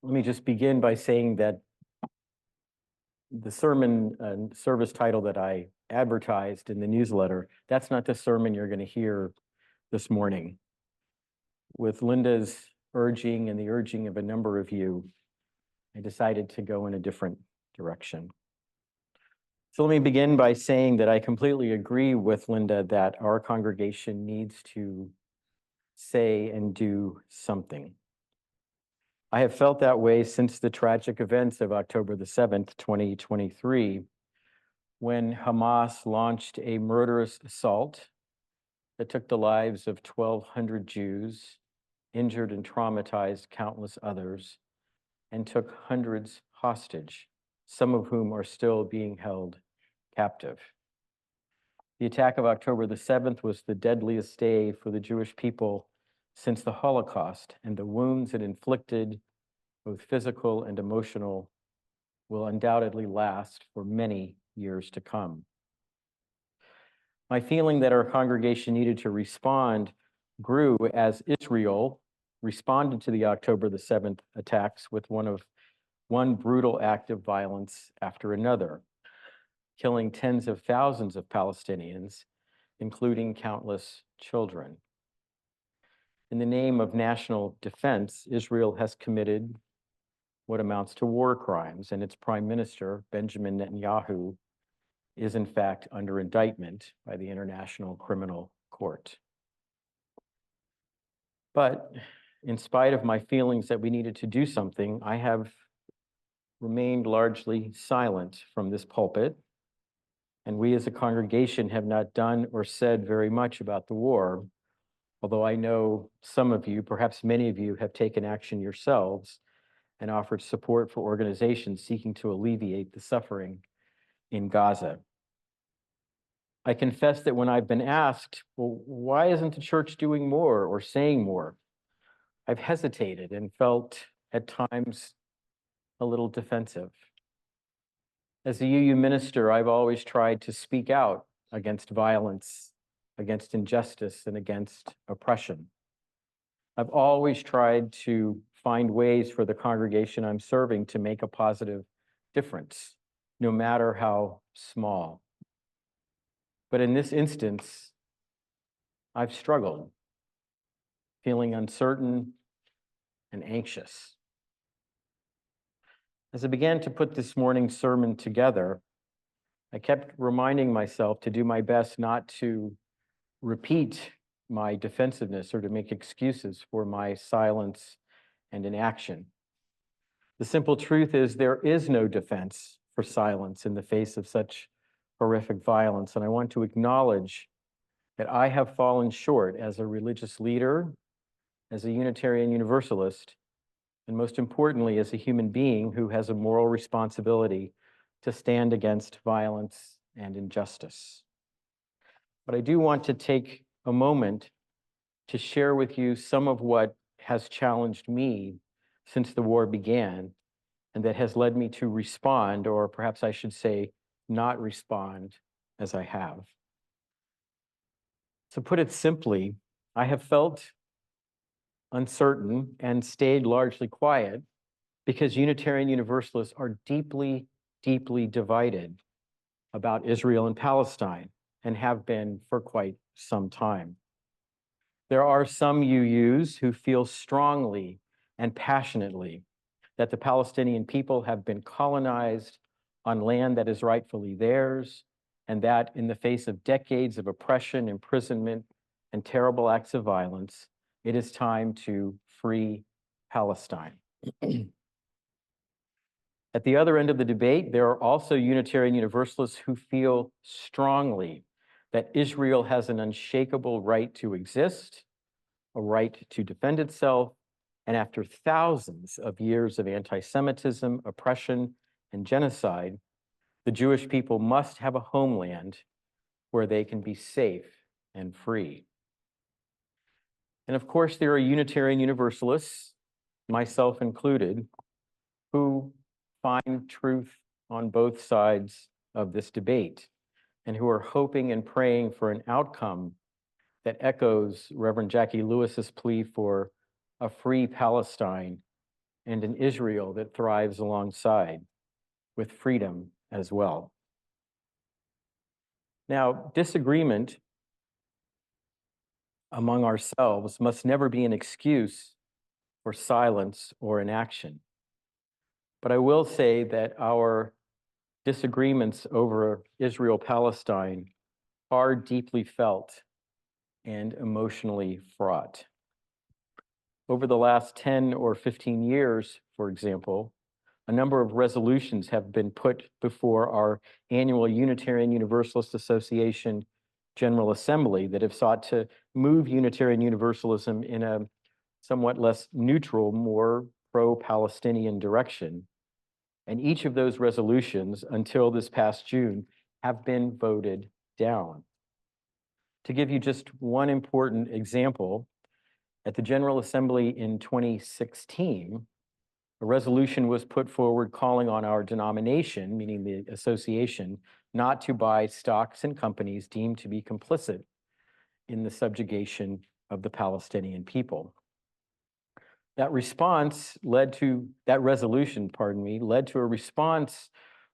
Let me just begin by saying that the sermon and service title that I advertised in the newsletter, that's not the sermon you're going to hear this morning. With Linda's urging and the urging of a number of you, I decided to go in a different direction. So let me begin by saying that I completely agree with Linda that our congregation needs to say and do something. I have felt that way since the tragic events of October the 7th, 2023, when Hamas launched a murderous assault that took the lives of 1,200 Jews, injured and traumatized countless others, and took hundreds hostage, some of whom are still being held captive. The attack of October the 7th was the deadliest day for the Jewish people since the Holocaust, and the wounds it inflicted, both physical and emotional, will undoubtedly last for many years to come. My feeling that our congregation needed to respond grew as Israel responded to the October the 7th attacks with one brutal act of violence after another, killing tens of thousands of Palestinians, including countless children. In the name of national defense, Israel has committed what amounts to war crimes, and its prime minister, Benjamin Netanyahu, is in fact under indictment by the International Criminal Court. But in spite of my feelings that we needed to do something, I have remained largely silent from this pulpit, and we as a congregation have not done or said very much about the war, although I know some of you, perhaps many of you, have taken action yourselves and offered support for organizations seeking to alleviate the suffering in Gaza. I confess that when I've been asked, well, why isn't the church doing more or saying more? I've hesitated and felt at times a little defensive. As a UU minister, I've always tried to speak out against violence, against injustice, and against oppression. I've always tried to find ways for the congregation I'm serving to make a positive difference, no matter how small. But in this instance, I've struggled, feeling uncertain and anxious. As I began to put this morning's sermon together, I kept reminding myself to do my best not to repeat my defensiveness or to make excuses for my silence and inaction. The simple truth is there is no defense for silence in the face of such horrific violence, and I want to acknowledge that I have fallen short as a religious leader, as a Unitarian Universalist, and most importantly, as a human being who has a moral responsibility to stand against violence and injustice. But I do want to take a moment to share with you some of what has challenged me since the war began, and that has led me to respond, or perhaps I should say, not respond as I have. To put it simply, I have felt uncertain and stayed largely quiet because Unitarian Universalists are deeply, deeply divided about Israel and Palestine and have been for quite some time. There are some UUs who feel strongly and passionately that the Palestinian people have been colonized on land that is rightfully theirs, and that in the face of decades of oppression, imprisonment, and terrible acts of violence, it is time to free Palestine. At the other end of the debate, there are also Unitarian Universalists who feel strongly that Israel has an unshakable right to exist, a right to defend itself, and after thousands of years of anti-Semitism, oppression, and genocide, the Jewish people must have a homeland where they can be safe and free. And of course, there are Unitarian Universalists, myself included, who find truth on both sides of this debate and who are hoping and praying for an outcome that echoes Reverend Jackie Lewis's plea for a free Palestine and an Israel that thrives alongside, with freedom as well. Now, disagreement among ourselves must never be an excuse for silence or inaction. But I will say that our disagreements over Israel-Palestine are deeply felt and emotionally fraught. Over the last 10 or 15 years, for example, a number of resolutions have been put before our annual Unitarian Universalist Association General Assembly that have sought to move Unitarian Universalism in a somewhat less neutral, more pro-Palestinian direction. And each of those resolutions, until this past June, have been voted down. To give you just one important example, at the General Assembly in 2016, a resolution was put forward calling on our denomination, meaning the association, not to buy stocks in companies deemed to be complicit in the subjugation of the Palestinian people. That resolution, led to a response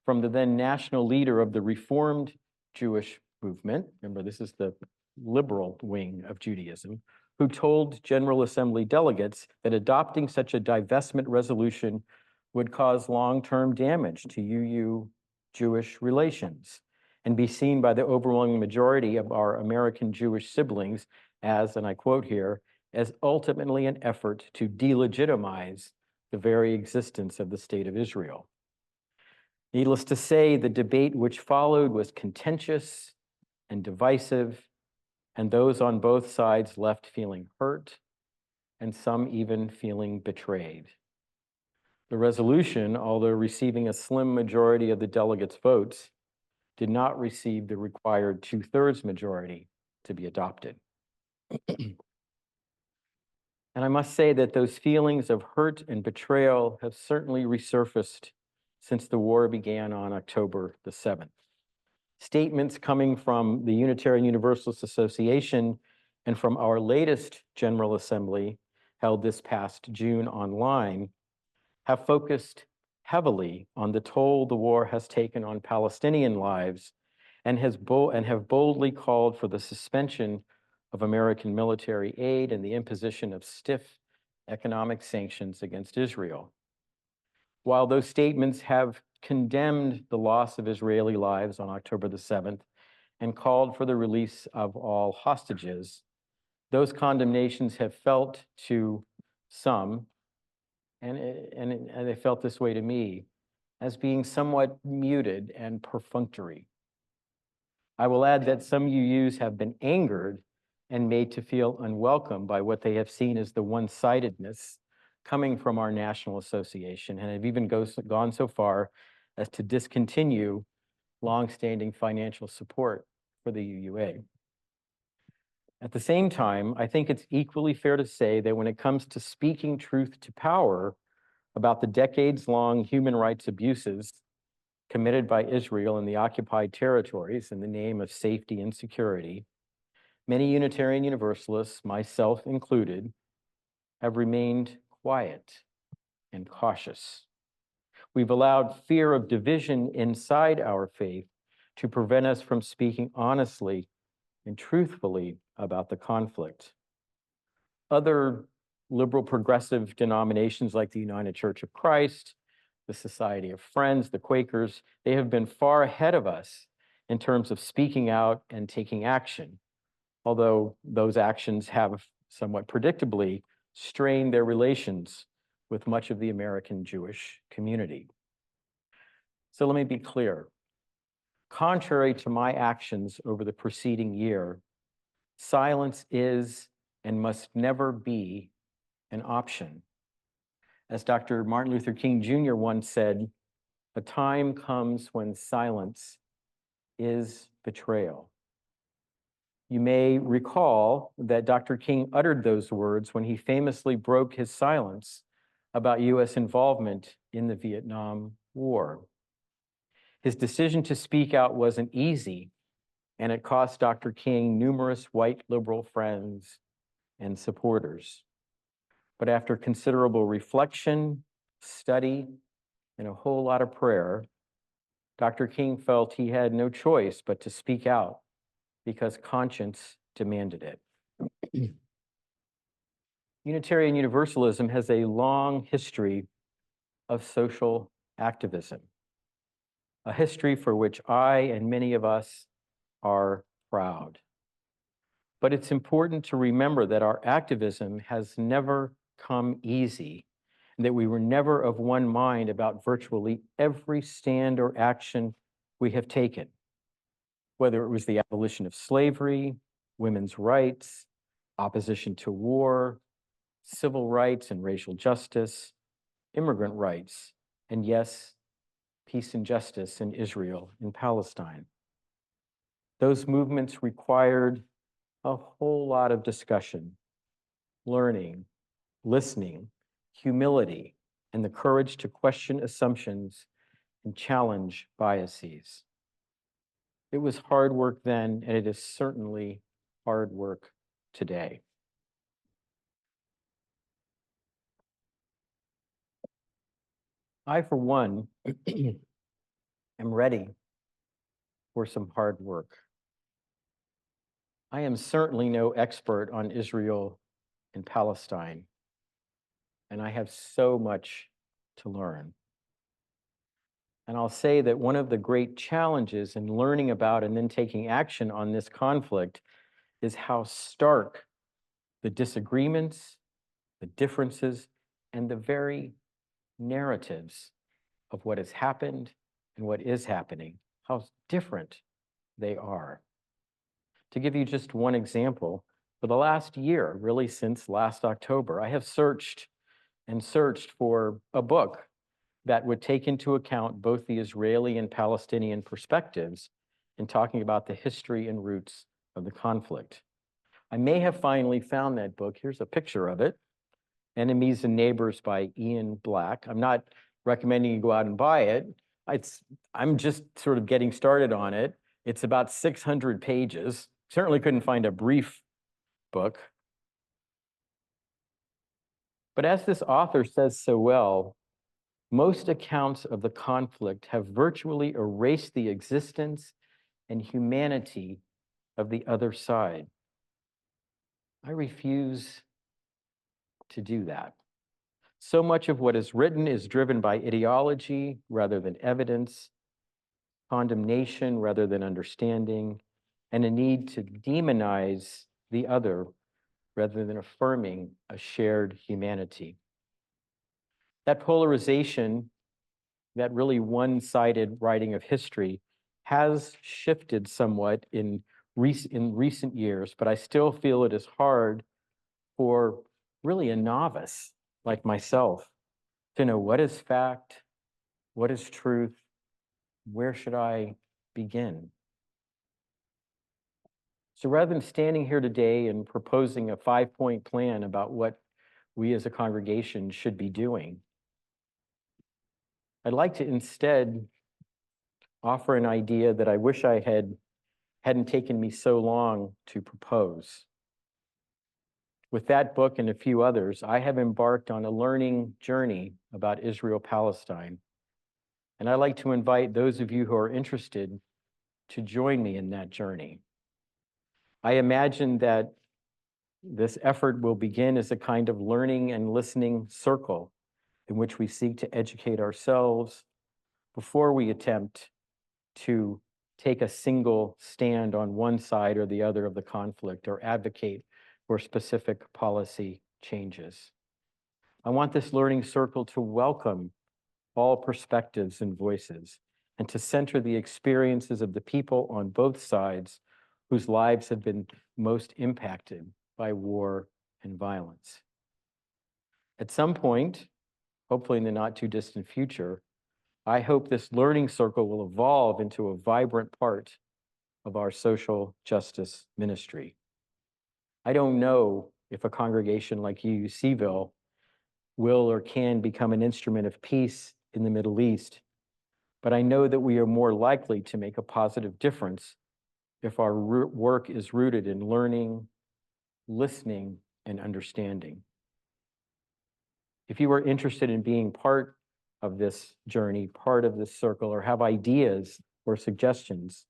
from the then national leader of the Reformed Jewish movement. Remember, this is the liberal wing of Judaism, who told General Assembly delegates that adopting such a divestment resolution would cause long-term damage to UU-Jewish relations and be seen by the overwhelming majority of our American Jewish siblings as, and I quote here, as ultimately an effort to delegitimize the very existence of the state of Israel. Needless to say, the debate which followed was contentious and divisive, and those on both sides left feeling hurt, and some even feeling betrayed. The resolution, although receiving a slim majority of the delegates' votes, did not receive the required 2/3 majority to be adopted. And I must say that those feelings of hurt and betrayal have certainly resurfaced since the war began on October the 7th. Statements coming from the Unitarian Universalist Association and from our latest General Assembly, held this past June online, have focused heavily on the toll the war has taken on Palestinian lives and have boldly called for the suspension of American military aid and the imposition of stiff economic sanctions against Israel. While those statements have condemned the loss of Israeli lives on October the 7th and called for the release of all hostages, those condemnations have felt to some, and they felt this way to me, as being somewhat muted and perfunctory. I will add that some UUs have been angered and made to feel unwelcome by what they have seen as the one-sidedness coming from our national association, and have even gone so far as to discontinue longstanding financial support for the UUA. At the same time, I think it's equally fair to say that when it comes to speaking truth to power about the decades-long human rights abuses committed by Israel in the occupied territories in the name of safety and security, many Unitarian Universalists, myself included, have remained quiet and cautious. We've allowed fear of division inside our faith to prevent us from speaking honestly and truthfully about the conflict. Other liberal progressive denominations like the United Church of Christ, the Society of Friends, the Quakers, they have been far ahead of us in terms of speaking out and taking action, although those actions have somewhat predictably strained their relations with much of the American Jewish community. So let me be clear. Contrary to my actions over the preceding year, silence is and must never be an option. As Dr. Martin Luther King Jr. once said, a time comes when silence is betrayal. You may recall that Dr. King uttered those words when he famously broke his silence about US involvement in the Vietnam War. His decision to speak out wasn't easy, and it cost Dr. King numerous white liberal friends and supporters. But after considerable reflection study, and a whole lot of prayer, Dr. King felt he had no choice but to speak out because conscience demanded it. Unitarian Universalism has a long history of social activism, a history for which I and many of us are proud. But it's important to remember that our activism has never come easy, and that we were never of one mind about virtually every stand or action we have taken, whether it was the abolition of slavery, women's rights, opposition to war, civil rights and racial justice, immigrant rights, and yes, peace and justice in Israel and Palestine. Those movements required a whole lot of discussion, learning, listening, humility, and the courage to question assumptions and challenge biases. It was hard work then, and it is certainly hard work today. I, for one, am ready for some hard work. I am certainly no expert on Israel and Palestine, and I have so much to learn. And I'll say that one of the great challenges in learning about and then taking action on this conflict is how stark the disagreements, the differences, and the very narratives of what has happened and what is happening, how different they are. To give you just one example, for the last year, really since last October, I have searched and searched for a book that would take into account both the Israeli and Palestinian perspectives in talking about the history and roots of the conflict. I may have finally found that book. Here's a picture of it, Enemies and Neighbors by Ian Black. I'm not recommending you go out and buy it. I'm just sort of getting started on it. It's about 600 pages. Certainly couldn't find a brief book. But as this author says so well, most accounts of the conflict have virtually erased the existence and humanity of the other side. I refuse to do that. So much of what is written is driven by ideology rather than evidence, condemnation rather than understanding, and a need to demonize the other rather than affirming a shared humanity. That polarization, that really one-sided writing of history, has shifted somewhat in recent years, but I still feel it is hard for really a novice like myself to know what is fact, what is truth, where should I begin? So rather than standing here today and proposing a 5-point plan about what we as a congregation should be doing, I'd like to instead offer an idea that I wish hadn't taken me so long to propose. With that book and a few others, I have embarked on a learning journey about Israel-Palestine, and I'd like to invite those of you who are interested to join me in that journey. I imagine that this effort will begin as a kind of learning and listening circle in which we seek to educate ourselves before we attempt to take a single stand on one side or the other of the conflict or advocate for specific policy changes. I want this learning circle to welcome all perspectives and voices and to center the experiences of the people on both sides whose lives have been most impacted by war and violence. At some point, hopefully in the not too distant future, I hope this learning circle will evolve into a vibrant part of our social justice ministry. I don't know if a congregation like UUCville will or can become an instrument of peace in the Middle East, but I know that we are more likely to make a positive difference if our work is rooted in learning, listening, and understanding. If you are interested in being part of this journey, part of this circle, or have ideas or suggestions,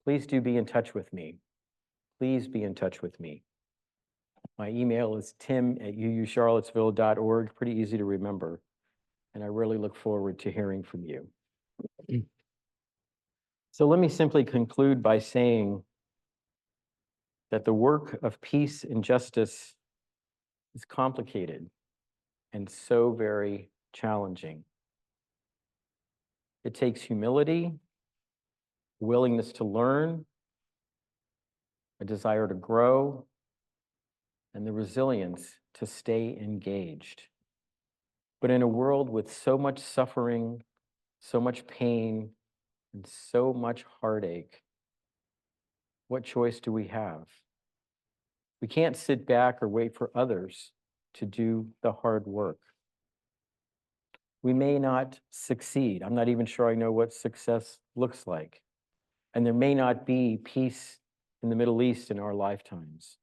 please do be in touch with me. Please be in touch with me. My email is tim@ucharlottesville.org, pretty easy to remember, and I really look forward to hearing from you. So let me simply conclude by saying that the work of peace and justice is complicated and so very challenging. It takes humility, willingness to learn, a desire to grow, and the resilience to stay engaged. But in a world with so much suffering, so much pain, and so much heartache, what choice do we have? We can't sit back or wait for others to do the hard work. We may not succeed. I'm not even sure I know what success looks like. And there may not be peace in the Middle East in our lifetimes.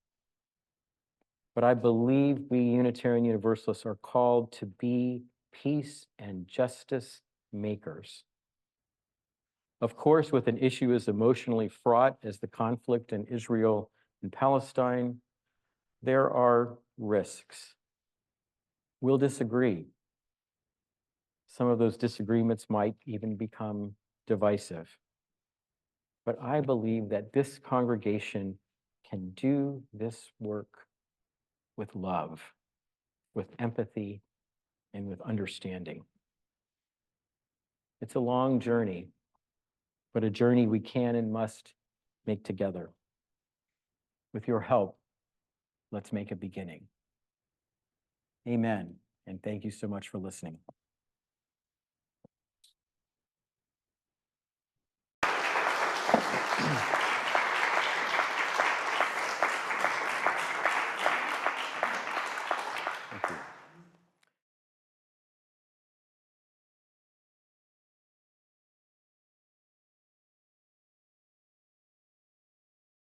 But I believe we Unitarian Universalists are called to be peace and justice makers. Of course, with an issue as emotionally fraught as the conflict in Israel and Palestine, there are risks. We'll disagree. Some of those disagreements might even become divisive. But I believe that this congregation can do this work with love, with empathy, and with understanding. It's a long journey, but a journey we can and must make together. With your help, let's make a beginning. Amen, and thank you so much for listening.